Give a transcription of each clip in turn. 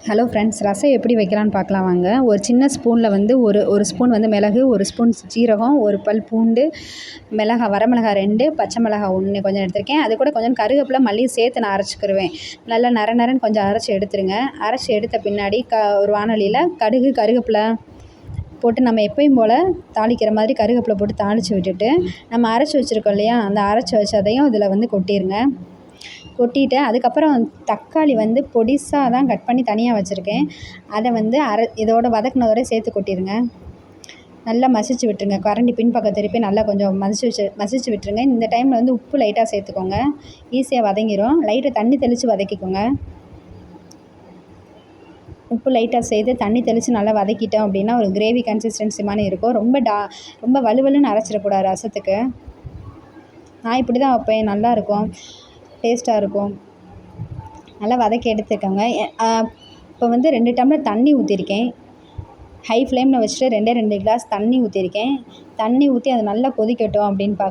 Hello friends, ரசம் எப்படி வைக்கலான்னு பார்க்கலாம் வாங்க. ஒரு சின்ன ஸ்பூனில் வந்து ஒரு ஸ்பூன் வந்து மிளகு, ஒரு ஸ்பூன் சீரகம், ஒரு பல் பூண்டு, வரமிளகாய் 2, பச்சை மிளகாய் 1 கொஞ்சம் எடுத்திருக்கேன். அது கூட கொஞ்சம் கருவேப்பிலை, மல்லியும் சேர்த்து நான் அரைச்சிக்கிருவேன். நல்லா நரன்னு கொஞ்சம் அரைச்சி எடுத்துருங்க. அரைச்சி எடுத்த பின்னாடி ஒரு வானொலியில் கடுகு, கருவேப்பிலை போட்டு நம்ம எப்பயும் போல் தாளிக்கிற மாதிரி கருவேப்பிலை போட்டு தாளித்து விட்டுட்டு, நம்ம அரைச்சி வச்சுருக்கோம் இல்லையா, அந்த அரைச்சி வச்சதையும் இதில் வந்து கொட்டிடுங்க. கொட்டிட்டு அதுக்கப்புறம் தக்காளி வந்து பொடிசாக தான் கட் பண்ணி தனியாக வச்சுருக்கேன். அதை வந்து இதோட வதக்குனதோட சேர்த்து கொட்டிடுங்க. நல்லா மசிச்சு விட்டுருங்க. கரண்டி பின்பக்கம் திருப்பி நல்லா கொஞ்சம் மசிச்சு விட்டுருங்க. இந்த டைமில் வந்து உப்பு லைட்டாக சேர்த்துக்கோங்க. ஈஸியாக வதங்கிடும். லைட்டாக தண்ணி தெளித்து வதக்கிக்கோங்க. உப்பு லைட்டாக சேர்த்து தண்ணி தெளித்து நல்லா வதக்கிட்டோம் அப்படின்னா ஒரு கிரேவி கன்சிஸ்டன்சி மாதிரி இருக்கும். ரொம்ப வலுவலுன்னு அரைச்சிடக்கூடாது ரசத்துக்கு. நான் இப்படி தான் வைப்பேன். நல்லாயிருக்கும், டேஸ்ட்டாக இருக்கும். நல்லா வதக்கி எடுத்துக்கோங்க. இப்போ வந்து 2 டம்ளர் தண்ணி ஊற்றிருக்கேன். ஹை ஃப்ளேமில் வச்சுட்டு 2 கிளாஸ் தண்ணி ஊற்றிருக்கேன். தண்ணி ஊற்றி அது நல்லா கொதிக்கட்டும் அப்படின்னு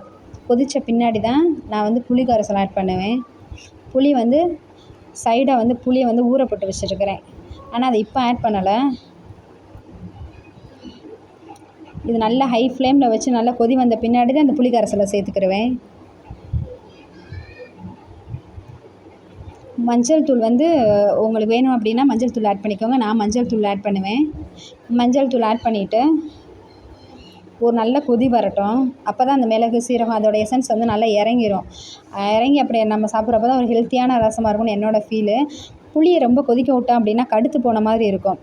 கொதித்த பின்னாடி தான் நான் வந்து புளி கரைசல் ஆட் பண்ணுவேன். புளி வந்து சைடாக வந்து புளியை வந்து ஊற போட்டு வச்சுருக்கிறேன். ஆனால் அதை இப்போ ஆட் பண்ணலை. இது நல்லா ஹை ஃப்ளேமில் வச்சு நல்லா கொதி வந்த பின்னாடி தான் அந்த புளி கரைசலை சேர்த்துக்கிடுவேன். மஞ்சள் தூள் வந்து உங்களுக்கு வேணும் அப்படின்னா மஞ்சள் தூள் ஆட் பண்ணிக்கோங்க. நான் மஞ்சள் தூள் ஆட் பண்ணுவேன். மஞ்சள் தூள் ஆட் பண்ணிவிட்டு ஒரு நல்ல கொதி வரட்டும். அப்போ தான் அந்த மிளகு, சீரகம் அதோட எசன்ஸ் வந்து நல்லா இறங்கி அப்படி நம்ம சாப்பிட்றப்ப தான் ஒரு ஹெல்த்தியான ரசமாக இருக்கும்னு என்னோடய ஃபீலு. புளியை ரொம்ப கொதிக்க விட்டோம் அப்படின்னா கடுத்து போன மாதிரி இருக்கும்.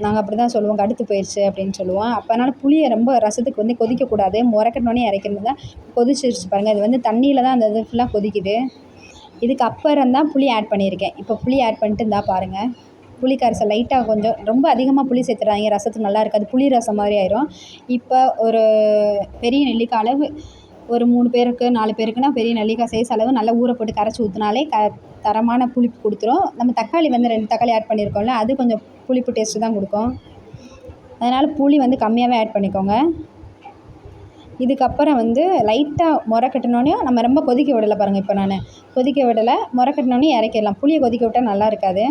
நாங்கள் அப்படி தான் சொல்லுவோம், கடுத்து போயிடுச்சு அப்படின்னு சொல்லுவோம். அதனால் புளியை ரொம்ப ரசத்துக்கு வந்து கொதிக்கக்கூடாது. முறக்கட்டினோடனே இறக்கிறது தான். கொதிச்சிருச்சு பாருங்கள். இது வந்து தண்ணியில் தான் அந்த இது ஃபுல்லாக கொதிக்குது. இதுக்கு அப்புறம் தான் புளி ஆட் பண்ணியிருக்கேன். இப்போ புளி ஆட் பண்ணிட்டு இருந்தால் பாருங்கள். புளி கரைசல் லைட்டாக கொஞ்சம் ரொம்ப அதிகமாக புளி சேர்த்துறாங்க, ரசத்துக்கு நல்லா இருக்காது. புளி ரசம் மாதிரி ஆயிரும். இப்போ ஒரு பெரிய நெல்லிக்காய் அளவு, ஒரு 3 பேருக்கு 4 பேருக்குன்னா பெரிய நெல்லிக்காய் சைஸ் அளவு நல்லா ஊற போட்டு கரைச்சி ஊற்றினாலே தரமான புளிப்பு கொடுத்துரும். நம்ம தக்காளி வந்து 2 தக்காளி ஆட் பண்ணியிருக்கோம்ல, அது கொஞ்சம் புளிப்பு டேஸ்ட்டு தான் கொடுக்கும். அதனால் புளி வந்து கம்மியாகவே ஆட் பண்ணிக்கோங்க. இதுக்கப்புறம் வந்து லைட்டாக முறக்கட்டினோடனே நம்ம ரொம்ப கொதிக்க விடலை பாருங்கள். இப்போ நான் கொதிக்க விடலை, முறக்கட்டினோடனே இறக்கிடலாம். புளியை கொதிக்க விட்டால் நல்லா இருக்காது.